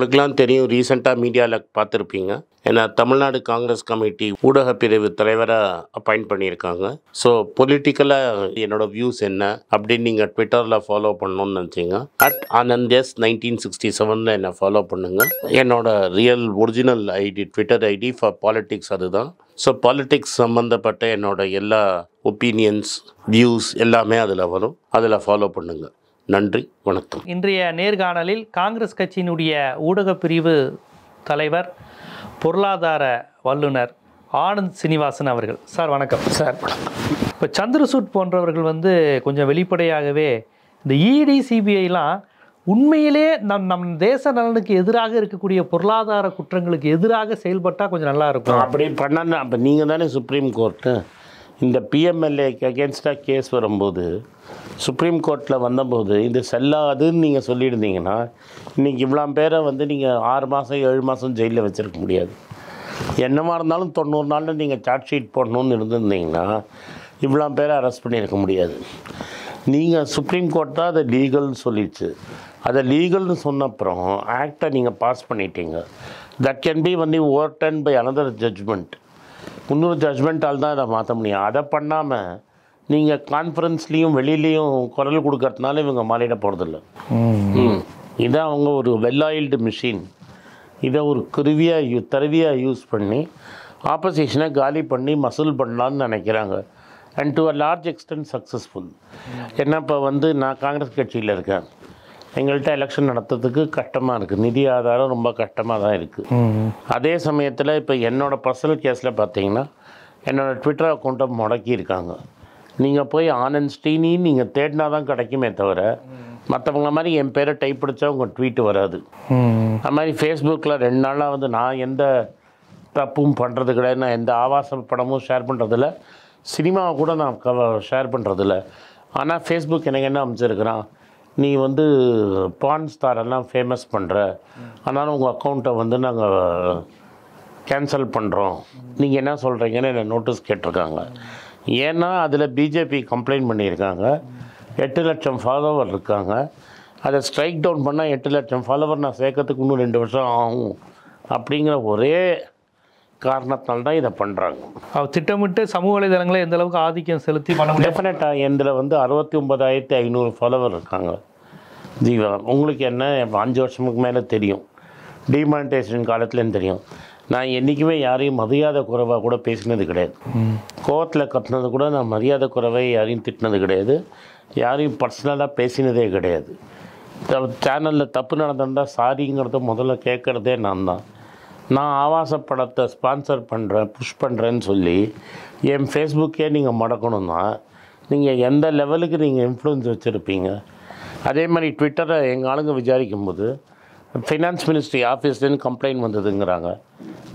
உங்களுக்கெல்லாம் தெரியும், ரீசெண்டாக மீடியாவில் பார்த்துருப்பீங்க. ஏன்னா தமிழ்நாடு காங்கிரஸ் கமிட்டி ஊடக பிரிவு தலைவராக அப்பாயிண்ட் பண்ணியிருக்காங்க. ஸோ பொலிட்டிக்கலாக என்னோட வியூஸ் என்ன அப்படின்னு நீங்கள் ட்விட்டரில் ஃபாலோ பண்ணணும்னு நினச்சிங்க, @AnandS1967 என்னை ஃபாலோ பண்ணுங்கள். என்னோட real original ID, Twitter ID for politics அதுதான். ஸோ பாலிட்டிக்ஸ் சம்மந்தப்பட்ட என்னோட எல்லா ஒப்பீனியன்ஸ், வியூஸ் எல்லாமே அதில் வரும். அதில் ஃபாலோ பண்ணுங்கள். நன்றி, வணக்கம். இன்றைய நேர்காணலில் காங்கிரஸ் கட்சியினுடைய ஊடக பிரிவு தலைவர், பொருளாதார வல்லுனர் ஆனந்த் சீனிவாசன் அவர்கள். சார் வணக்கம். சார் வணக்கம். இப்போ சந்திரசூட் போன்றவர்கள் கொஞ்சம் வெளிப்படையாகவே இந்த இடி சிபிஐலாம் உண்மையிலே நம் தேச நலனுக்கு எதிராக இருக்கக்கூடிய பொருளாதார குற்றங்களுக்கு எதிராக செயல்பட்டால் கொஞ்சம் நல்லா இருக்கும். அப்படி பண்ணா அப்போ நீங்கள் தானே சுப்ரீம் கோர்ட்டு இந்த பிஎம்எல்ஏக்கு அகேன்ஸ்டாக கேஸ் வரும்போது சுப்ரீம் கோர்ட்டில் வந்தபோது இது செல்லாதுன்னு நீங்கள் சொல்லியிருந்தீங்கன்னா இன்றைக்கி இவ்வளோ பேரை நீங்கள் 6 மாதம் 7 மாதம் ஜெயிலில் வச்சுருக்க முடியாது. என்னமாக இருந்தாலும் 90 நாளில் நீங்கள் சார்ஜ் ஷீட் போடணுன்னு இருந்திருந்தீங்கன்னா இவ்வளோ பேரை அரெஸ்ட் பண்ணியிருக்க முடியாது. நீங்கள் சுப்ரீம் கோர்ட் தான் அதை லீகல்னு சொல்லிடுச்சு. அதை லீகல்னு சொன்னப்புறம் ஆக்டை நீங்கள் பாஸ் பண்ணிட்டீங்க. That can be overturn by another judgment. இன்னொரு ஜட்ஜ்மெண்ட்டால் தான் அதை மாற்ற முடியும். அதை பண்ணாமல் நீங்கள் கான்ஃபரன்ஸ்லேயும் வெளியிலையும் குரல் கொடுக்கறதுனால இவங்க மாறிட போகிறதில்ல. இதை அவங்க ஒரு வெல்லாயில்டு மிஷின், இதை ஒரு தருவியாக யூஸ் பண்ணி ஆப்போசிஷனை காலி பண்ணி மசூல் பண்ணலான்னு நினைக்கிறாங்க. And to a large extend successful. ஏன்னா இப்போ நான் காங்கிரஸ் கட்சியில் இருக்கேன். எங்கள்கிட்ட எலெக்ஷன் நடத்துறதுக்கு கஷ்டமாக இருக்குது. நிதி ஆதாரம் ரொம்ப கஷ்டமாக தான் இருக்குது. அதே சமயத்தில் இப்போ என்னோடய பர்சனல் கேஸில் பார்த்தீங்கன்னா என்னோடய ட்விட்டர் அக்கௌண்ட்டை முடக்கியிருக்காங்க. நீங்கள் போய் ஆனந்த் ஸ்ரீனின்னு நீங்கள் தேடினா தான் கிடைக்குமே தவிர மற்றவங்கள மாதிரி என் பேரை டைப் படித்தா உங்கள் ட்வீட் வராது. அது மாதிரி ஃபேஸ்புக்கில் 2 நாளாக நான் எந்த தப்பும் பண்ணுறது கிடையாது. நான் எந்த ஆபாச படமும் ஷேர் பண்ணுறதில்ல, சினிமாவை கூட நான் ஷேர் பண்ணுறதில்ல. ஆனால் ஃபேஸ்புக் எனக்கு என்ன அமைச்சிருக்கிறான், நீ பான் ஸ்டாரெல்லாம் ஃபேமஸ் பண்ணுற, ஆனாலும் உங்கள் அக்கௌண்ட்டை நாங்கள் கேன்சல் பண்ணுறோம், நீங்கள் என்ன சொல்கிறீங்கன்னு என்னை நோட்டீஸ் கேட்டிருக்காங்க. ஏன்னா அதில் பிஜேபி கம்ப்ளைண்ட் பண்ணியிருக்காங்க. 8 லட்சம் ஃபாலோவர் இருக்காங்க. அதை ஸ்ட்ரைக் டவுன் பண்ணால் 8 லட்சம் ஃபாலோவர் நான் சேர்க்கறதுக்கு இன்னும் 2 வருஷம் ஆகும் அப்படிங்கிற ஒரே காரணத்தால் தான் இதை பண்ணுறாங்க. திட்டமிட்டு சமூக வலைதளங்களை எந்த அளவுக்கு ஆதிக்கம் செலுத்தி பண்ண முடியும். டெஃபினட்டாக இதில் 69,500 ஃபாலோவர் இருக்காங்க. ஜீவா, உங்களுக்கு என்ன 5 வருஷத்துக்கு மேலே தெரியும், டிமானிட்டைசேஷன் காலத்துலேயும் தெரியும். நான் என்றைக்குமே யாரையும் மரியாதை குறைவாக கூட பேசினது கிடையாது. கோவத்தில் கத்துனது கூட நான் மரியாதை குறைவை யாரையும் திட்டினது கிடையாது. யாரையும் பர்சனலாக பேசினதே கிடையாது. சேனலில் தப்பு நடந்திருந்தால் சாரிங்கிறத முதல்ல கேட்குறதே நான் தான். நான் ஆபாச படத்தை ஸ்பான்சர் பண்ணுறேன், புஷ் பண்ணுறேன்னு சொல்லி என் ஃபேஸ்புக்கே நீங்கள் முடக்கணும்னா நீங்கள் எந்த லெவலுக்கு நீங்கள் இன்ஃப்ளூயன்ஸ் வச்சுருப்பீங்க. அதே மாதிரி ட்விட்டரை எங்கள் ஆளுங்க விசாரிக்கும்போது ஃபினான்ஸ் மினிஸ்ட்ரி ஆஃபீஸ்லேருந்து கம்ப்ளைண்ட் வந்ததுங்கிறாங்க.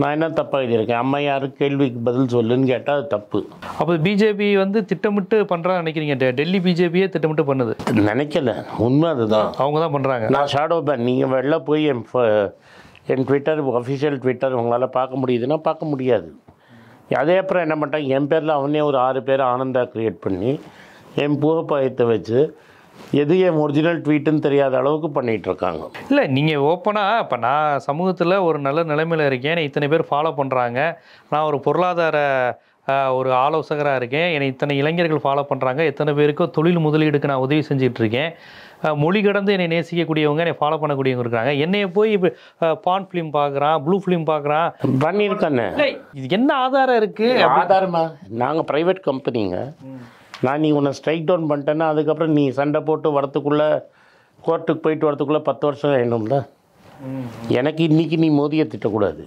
நான் என்ன தப்பாக எழுதியிருக்கேன், அம்மையாருக்கு கேள்விக்கு பதில் சொல்லுன்னு கேட்டால் அது தப்பு. அப்போ பிஜேபி திட்டமிட்டு பண்ணுறான்னு நினைக்கிறீங்க? டெல்லி பிஜேபியே திட்டமிட்டு பண்ணுது நினைக்கல, உண்மை அதுதான். அவங்க தான் பண்ணுறாங்க. நான் ஷாடோ பேன். நீங்கள் வெளில போய் என் ட்விட்டர், அஃபிஷியல் ட்விட்டர் உங்களால் பார்க்க முடியுதுன்னா பார்க்க முடியாது. அதே அப்புறம் என்ன பண்ணிட்டாங்க, என் பேரில் அவனே ஒரு 6 பேர் ஆனந்தா க்ரியேட் பண்ணி என் புகைப்படத்தை வச்சு எது என் ஒரிஜினல் ட்வீட்டுன்னு தெரியாத அளவுக்கு பண்ணிகிட்ருக்காங்க. இல்லை, நீங்கள் ஓப்பனாக இப்போ நான் சமூகத்தில் ஒரு நல்ல நிலைமையில் இருக்கேன், இத்தனை பேர் ஃபாலோ பண்ணுறாங்க, நான் ஒரு பொருளாதார ஒரு ஆலோசகராக இருக்கேன், என்னை இத்தனை இளைஞர்கள் ஃபாலோ பண்ணுறாங்க, எத்தனை பேருக்கோ தொழில் முதலீடுக்கு நான் உதவி செஞ்சிட்ருக்கேன், மொழி கடந்து என்னை நேசிக்கக்கூடியவங்க, என்னை ஃபாலோ பண்ணக்கூடியவங்க இருக்கிறாங்க, என்னைய போய் இப்போ பான் ஃபிலிம் பார்க்குறான், ப்ளூ ஃபிலிம் பார்க்குறான் பண்ணியிருக்கானே, இது என்ன ஆதாரம் இருக்குது? ஆதாரமா? நாங்கள் ப்ரைவேட் கம்பெனிங்க. நான் நீ உன்னை ஸ்ட்ரைக் டவுன் பண்ணிட்டேன்னா அதுக்கப்புறம் நீ சண்டை போட்டு வரத்துக்குள்ளே, கோர்ட்டுக்கு போயிட்டு வரத்துக்குள்ளே 10 வருஷம் வேணும்ல. எனக்கு இன்றைக்கி நீ மோதியை திட்டக்கூடாது.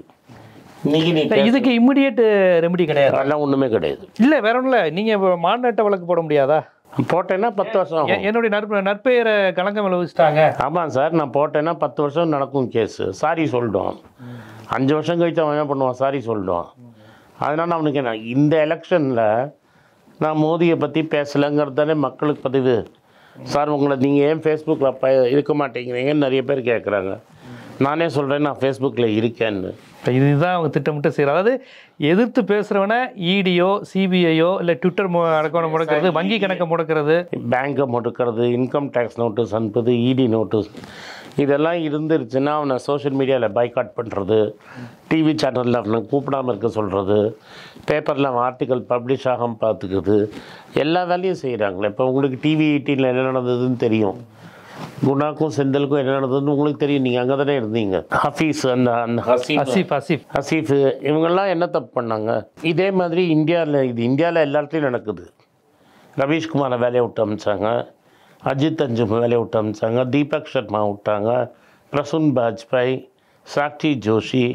இன்றைக்கி நீ இதுக்கு இம்மிடியேட் ரெமெடி கிடையாது. அதெல்லாம் ஒன்றுமே கிடையாது. இல்லை, வேற ஒன்றும் இல்லை. நீங்கள் இப்போ மாநாட்ட வழக்கு போட முடியாதா? போட்டேன்னா 10 வருஷம். என்னுடைய நற்பெயரை களங்கம் விளைவிச்சிட்டாங்க. ஆமாம் சார், நான் போட்டேன்னா 10 வருஷம் நடக்கும் கேஸு. சாரி சொல்லிடுவான். 5 வருஷம் கழிச்சு அவன் என்ன பண்ணுவான், சாரி சொல்லிடுவான். அதனால் அவனுக்கு என்ன, இந்த எலெக்ஷனில் நான் மோதியை பற்றி பேசலைங்கிறது தானே மக்களுக்கு பதிவு. சார் உங்களை நீங்கள் ஏன் ஃபேஸ்புக்கில் இருக்க மாட்டேங்கிறீங்கன்னு நிறைய பேர் கேட்குறாங்க. நானே சொல்கிறேன் நான் ஃபேஸ்புக்கில் இருக்கேன்னு. இதுதான் அவங்க திட்டமிட்டு செய்யறாங்க. அதாவது எதிர்த்து பேசுறவன இடியோ சிபிஐயோ இல்லை ட்விட்டர் அக்கௌண்ட் முடக்கிறது, வங்கி கணக்கை முடக்கிறது, பேங்கை முடக்கிறது, இன்கம் டேக்ஸ் நோட்டீஸ் அனுப்புது, இடி நோட்டீஸ், இதெல்லாம் இருந்துருச்சுன்னா அவனை சோஷியல் மீடியாவில் பைக்காட் பண்ணுறது, டிவி சேனலில் அவனை கூப்பிடாமல் இருக்க சொல்கிறது, பேப்பரில் அவன் ஆர்டிக்கல் பப்ளிஷ் ஆகாமல் பார்த்துக்குது, எல்லா வேலையும் செய்கிறாங்களே. இப்போ உங்களுக்கு டிவி 18 என்ன நடந்ததுன்னு தெரியும், குணாக்கும் செந்திலுக்கும் என்ன நடந்ததுன்னு உங்களுக்கு தெரியும், நீங்கள் அங்கே தானே இருந்தீங்க. ஹஃபீஸ், அந்த ஹசீஃப் இவங்கெல்லாம் என்ன தப்பு பண்ணாங்க? இதே மாதிரி இந்தியாவில் எல்லா இடத்துலையும் நடக்குது. ரவீஷ்குமாரை வேலையை விட்டு அமிச்சாங்க, அஜித் அஞ்சும் வேலையை விட்டு அமிச்சாங்க, தீபக் சர்மா விட்டாங்க, பிரசூன் பாஜ்பாய், சாக்ஷி ஜோஷி,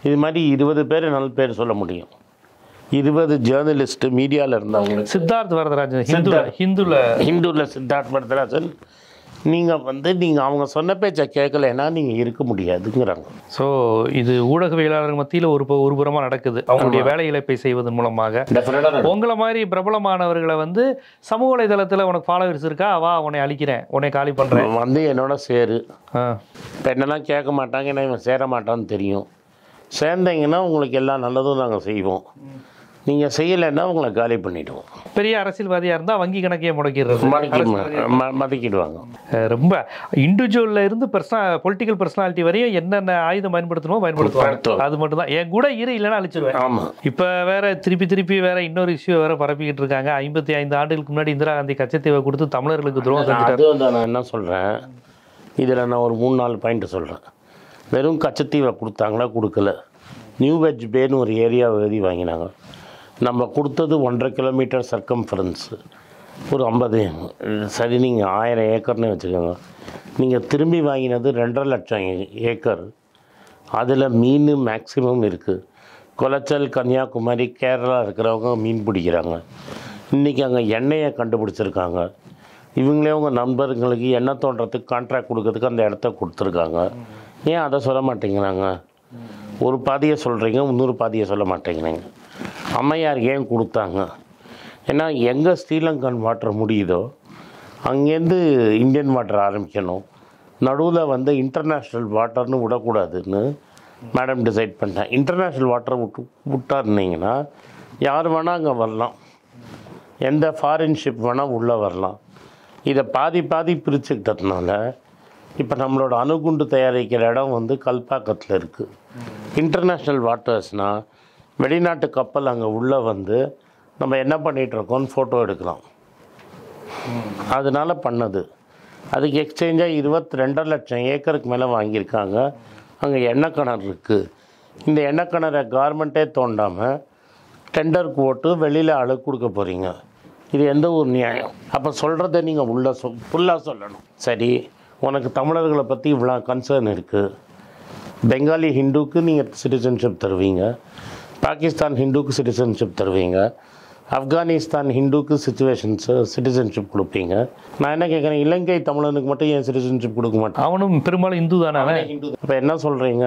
இது மாதிரி 20 பேர் நல்ல பேர் சொல்ல முடியும். 20 ஜேர்னலிஸ்ட்டு மீடியாவில் இருந்தாங்க. சித்தார்த் வரதராஜன் ஹிந்துவில் சித்தார்த் வரதராஜன், நீங்கள் அவங்க சொன்ன பேச்சை கேட்கலைன்னா நீங்கள் இருக்க முடியாதுங்கிறாங்க. ஸோ இது ஊடகவியலாளர் மத்தியில் ஒரு புறமாக நடக்குது. அவங்களுடைய வேலை இழப்பை செய்வதன் மூலமாக உங்களை மாதிரி பிரபலமானவர்களை சமூக வலைதளத்தில் உனக்கு ஃபாலோவர்ஸ் இருக்கா, வா உன்னை அழிக்கிறேன், உன்னை காலி பண்ணுறேன், என்னோட சேரு. இப்போ என்னெல்லாம் கேட்க மாட்டாங்க, ஏன்னா இவன் சேர மாட்டான்னு தெரியும். சேர்ந்தீங்கன்னா உங்களுக்கு எல்லா நல்லதும் நாங்கள் செய்வோம், நீங்கள் செய்யலைன்னா உங்களை காலி பண்ணிவிடுவோம். பெரிய அரசியல்வாதியாக இருந்தால் வங்கி கணக்கையே மதிக்கிடுவாங்க. ரொம்ப இண்டிவிஜுவலில் இருந்து பொலிட்டிக்கல் பர்சனாலிட்டி வரையும் என்னென்ன ஆயுதம் பயன்படுத்துவாங்க, அது மட்டும் தான். என் கூட இல்லைன்னா அழிச்சிருவேன். ஆமாம். இப்போ வேற திருப்பி வேற இன்னொரு இஷ்யூ வேற பரப்பிக்கிட்டு இருக்காங்க. 55 ஆண்டுகளுக்கு முன்னாடி இந்திரா காந்தி கச்சத்தீவை கொடுத்து தமிழர்களுக்கு துரோகம் செஞ்சுட்டாரு. நான் என்ன சொல்கிறேன், இதில் நான் ஒரு 3-4 பாயிண்ட் சொல்கிறேன். வெறும் கச்சத்தீவை கொடுத்தாங்களா, கொடுக்கல. நியூ வெஜ் பேன்னு ஒரு ஏரியாவை எழுதி வாங்கினாங்க. நம்ம கொடுத்தது 1.5 கிலோமீட்டர் சர்க்கம்ஃபரன்ஸு, ஒரு 50, சரி நீங்கள் 1000 ஏக்கர்னு வச்சுக்கோங்க. நீங்கள் திரும்பி வாங்கினது 2.5 லட்சம் ஏக்கர். அதில் மீன் மேக்சிமம் இருக்குது. குளச்சல், கன்னியாகுமரி, கேரளா இருக்கிறவங்க மீன் பிடிக்கிறாங்க. இன்றைக்கி அங்கே எண்ணெயை கண்டுபிடிச்சிருக்காங்க. இவங்களே உங்கள் நண்பர்களுக்கு எண்ணெய் தோன்றதுக்கு கான்ட்ராக்ட் கொடுக்கறதுக்கு அந்த இடத்த கொடுத்துருக்காங்க. ஏன் அதை சொல்ல மாட்டேங்கிறாங்க? ஒரு பாதியை சொல்கிறீங்க, இன்னொரு பாதியை சொல்ல மாட்டேங்கிறீங்க. அம்மையார் ஏன் கொடுத்தாங்க? ஏன்னா எங்கே ஸ்ரீலங்கன் வாட்டர் முடியுதோ அங்கேருந்து இந்தியன் வாட்டர் ஆரம்பிக்கணும், நடுவில் இன்டர்நேஷ்னல் வாட்டர்னு விடக்கூடாதுன்னு மேடம் டிசைட் பண்ணிட்டேன். இன்டர்நேஷ்னல் வாட்டரை விட்டாருந்தீங்கன்னா யார் வேணால் அங்கே வரலாம், எந்த ஃபாரின் ஷிப் வேணால் உள்ளே வரலாம். இதை பாதி பிரிச்சுக்கிட்டதுனால இப்போ நம்மளோட அணுகுண்டு தயாரிக்கிற இடம் கல்பாக்கத்தில் இருக்குது. இன்டர்நேஷ்னல் வாட்டர்ஸ்னால் வெளிநாட்டு கப்பல் அங்கே உள்ளே நம்ம என்ன பண்ணிகிட்ருக்கோன்னு ஃபோட்டோ எடுக்கலாம். அதனால் பண்ணது. அதுக்கு எக்ஸ்சேஞ்சாக 22.5 லட்சம் ஏக்கருக்கு மேலே வாங்கியிருக்காங்க. அங்கே எண்ணெய் கிணறு இருக்குது. இந்த எண்ணெய் கிணறை கவர்மெண்ட்டே தோண்டாமல் டெண்டருக்கு ஓட்டு வெளியில் அழகு கொடுக்க போகிறீங்க. இது எந்த ஒரு நியாயம்? அப்போ சொல்கிறத நீங்கள் ஃபுல்லாக சொல்லணும். சரி, உனக்கு தமிழர்களை பற்றி இவ்வளோ கன்சர்ன் இருக்குது. பெங்காலி ஹிந்துக்கு நீங்கள் சிட்டிசன்ஷிப் தருவீங்க, பாகிஸ்தான் ஹிந்துக்கு சிட்டிசன்ஷிப் தருவீங்க, ஆப்கானிஸ்தான் ஹிந்துக்கு சிட்டிசன்ஷிப் கொடுப்பீங்க. நான் என்ன கேட்குறேன், இலங்கை தமிழனுக்கு மட்டும் ஏன் சிட்டிசன்ஷிப் கொடுக்க மாட்டேன்? அவனும் பெரும்பாலும் இந்து தானே. ஹிந்து. இப்போ என்ன சொல்கிறீங்க?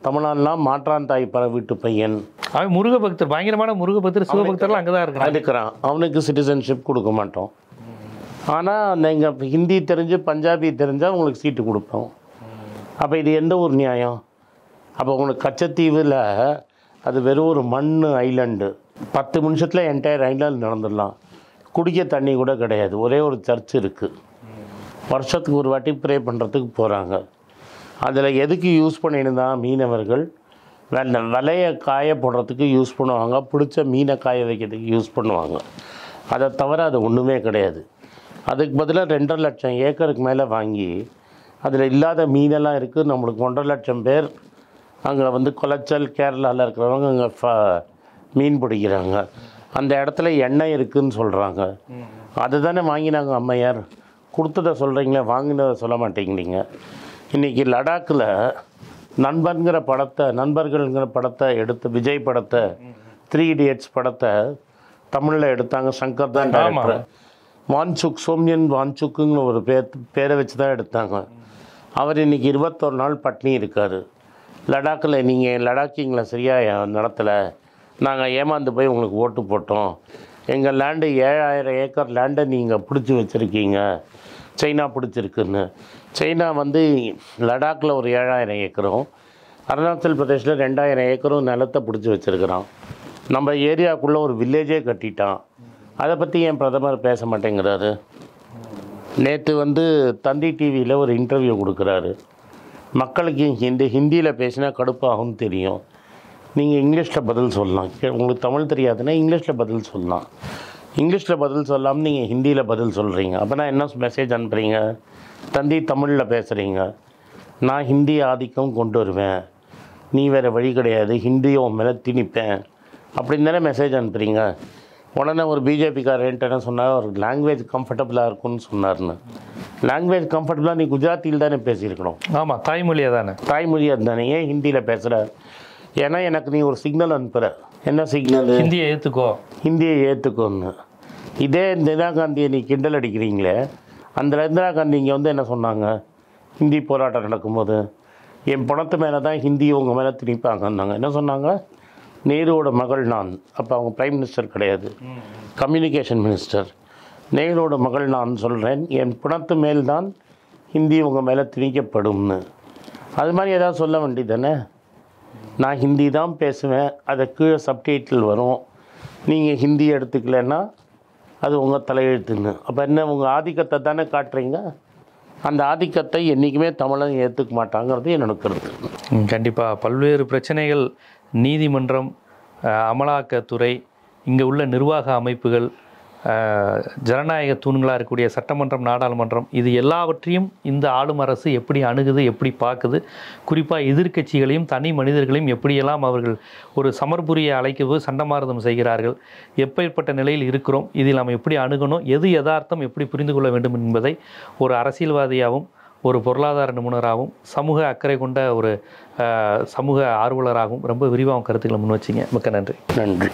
தமிழ்நாடுலாம் மாற்றான் தாய் வீட்டு பையன், அவன் முருக பக்தர், பயங்கரமான முருக பக்தர், சிவபக்தர்லாம் அங்கே தான் இருக்கிறான். அவனுக்கு சிட்டிசன்ஷிப் கொடுக்க மாட்டோம். ஆனால் நீங்கள் ஹிந்தி தெரிஞ்சு பஞ்சாபி தெரிஞ்சால் உங்களுக்கு சீட்டு கொடுப்போம். அப்போ இது எந்த ஒரு நியாயம்? அப்போ உங்களுக்கு கச்சத்தீவில் அது வெறும் ஒரு மண் ஐலண்டு, 10 நிமிஷத்தில் என்டையர் ஐலாண்ட் நடந்துடலாம். குடிக்க தண்ணி கூட கிடையாது. ஒரே ஒரு சர்ச் இருக்குது. வருஷத்துக்கு ஒரு வாட்டி ப்ரே பண்ணுறதுக்கு போகிறாங்க. அதில் எதுக்கு யூஸ் பண்ணியிருந்தா மீனவர்கள் வலையை காய போடுறதுக்கு யூஸ் பண்ணுவாங்க, பிடிச்ச மீனை காய வைக்கிறதுக்கு யூஸ் பண்ணுவாங்க. அதை தவிர அது ஒன்றுமே கிடையாது. அதுக்கு பதிலாக 2.5 லட்சம் ஏக்கருக்கு மேலே வாங்கி அதில் இல்லாத மீனெல்லாம் இருக்குது. நம்மளுக்கு 1.5 லட்சம் பேர் அங்கே குளச்சல், கேரளாவில் இருக்கிறவங்க அங்கே மீன் பிடிக்கிறாங்க. அந்த இடத்துல எண்ணெய் இருக்குதுன்னு சொல்கிறாங்க. அதுதானே வாங்கினாங்க அம்மையார். கொடுத்ததை சொல்கிறீங்களே, வாங்கினதை சொல்ல மாட்டேங்கிறீங்க. இன்றைக்கி லடாக்கில் நண்பர்கள்ங்கிற படத்தை எடுத்து, விஜய் படத்தை, 3 Idiots படத்தை தமிழில் எடுத்தாங்க. சங்கர் தான் டைரக்டர். வான்சுக், சோம்யன் வான்சுக்குங்கிற ஒரு பேரை வச்சு தான் எடுத்தாங்க. அவர் இன்றைக்கி 21 நாள் பட்னி இருக்கார். லடாக்கில் நீங்கள் லடாக்கிங்களை சரியாக நடத்தலை, நாங்கள் ஏமாந்து போய் உங்களுக்கு ஓட்டு போட்டோம், எங்கள் லேண்டு 7000 ஏக்கர் லேண்டை நீங்கள் பிடிச்சி வச்சுருக்கீங்க, சைனா பிடிச்சிருக்குன்னு. சைனா லடாக்கில் ஒரு 7000 ஏக்கரும், அருணாச்சல் பிரதேஷில் 2000 ஏக்கரும் நிலத்தை பிடிச்சி வச்சுருக்கிறான். நம்ம ஏரியாவுக்குள்ளே ஒரு வில்லேஜே கட்டிட்டான். அதை பற்றி ஏன் பிரதமர் பேச மாட்டேங்கிறாரு? நேற்று தந்தி டிவியில் ஒரு இன்டர்வியூ கொடுக்குறாரு. மக்களுக்கு ஹிந்தியில் பேசினா கடுப்பாகும்னு தெரியும், நீங்கள் இங்கிலீஷில் பதில் சொல்லலாம். உங்களுக்கு தமிழ் தெரியாதுன்னா இங்கிலீஷில் பதில் சொல்லலாம். இங்கிலீஷில் பதில் சொல்லாமல் நீங்கள் ஹிந்தியில் பதில் சொல்கிறீங்க. அப்போனா என்ன மெசேஜ் அனுப்புகிறீங்க? தந்தி தமிழில் பேசுகிறீங்க, நான் ஹிந்தி ஆதிக்கம் கொண்டு வருவேன், நீ வேறு வழி கிடையாது, ஹிந்தியை உன் மேலே திணிப்பேன் அப்படின்னு தானே மெசேஜ் அனுப்புகிறீங்க. உடனே ஒரு பிஜேபிக்காரன்ட்டு என்ன சொன்னார், ஒரு லாங்குவேஜ் கம்ஃபர்டபுளாக இருக்கும்னு சொன்னார்னு. லாங்குவேஜ் கம்ஃபர்டபுளாக நீ குஜராத்தியில் தானே பேசியிருக்கணும். ஆமாம், தாய்மொழியாக தானே. தாய்மொழியாக தானே, ஏன் ஹிந்தியில் பேசுகிற? ஏன்னா எனக்கு நீ ஒரு சிக்னல் அனுப்புகிற. என்ன சிக்னல்? ஹிந்தியை ஏற்றுக்கோ, ஹிந்தியை ஏற்றுக்கோன்னு. இதே இந்திரா காந்தியை நீ கிண்டல் அடிக்கிறீங்களே, அந்த இந்திரா காந்தி இங்கே என்ன சொன்னாங்க? ஹிந்தி போராட்டம் நடக்கும்போது என் பணத்து மேலே தான் ஹிந்தி உங்கள் மேலே திணிப்பாங்கன்னாங்க. என்ன சொன்னாங்க? நேருவோட மகள் நான். அப்போ அவங்க பிரைம் மினிஸ்டர் கிடையாது, கம்யூனிகேஷன் மினிஸ்டர். நேருவோட மகள் நான் சொல்கிறேன், என் பணத்து மேல் தான் ஹிந்தி உங்கள் மேலே திணிக்கப்படும்னு. அது மாதிரி ஏதாவது சொல்ல வேண்டியது தானே. நான் ஹிந்தி தான் பேசுவேன், அதை கீழே சப்டைட்டில் வரும், நீங்கள் ஹிந்தி எடுத்துக்கலைன்னா அது உங்கள் தலையெழுத்துன்னு. அப்போ என்ன, உங்கள் ஆதிக்கத்தை தானே காட்டுறீங்க. அந்த ஆதிக்கத்தை என்றைக்குமே தமிழன் ஏற்றுக்க மாட்டாங்கிறது என்னோட கருத்து. கண்டிப்பாக பல்வேறு பிரச்சனைகள், நீதிமன்றம், அமலாக்கத்துறை, இங்கே உள்ள நிர்வாக அமைப்புகள், ஜனநாயக தூண்களாக இருக்கக்கூடிய சட்டமன்றம், நாடாளுமன்றம், இது எல்லாவற்றையும் இந்த ஆளும் அரசு எப்படி அணுகுது, எப்படி பார்க்குது, குறிப்பாக எதிர்க்கட்சிகளையும் தனி மனிதர்களையும் எப்படியெல்லாம் அவர்கள் ஒரு சமர்புரிய அழைக்கவு சண்டமாரதம் செய்கிறார்கள், எப்பேற்பட்ட நிலையில் இருக்கிறோம், இதில் நாம் எப்படி அணுகணும், எது யதார்த்தம், எப்படி புரிந்து கொள்ள வேண்டும் என்பதை ஒரு அரசியல்வாதியாகவும் ஒரு பொருளாதார நிபுணராகவும் சமூக அக்கறை கொண்ட ஒரு சமூக ஆர்வலராகவும் ரொம்ப விரிவாக கருத்துக்களை முன் வச்சிங்க. மிக்க நன்றி. நன்றி.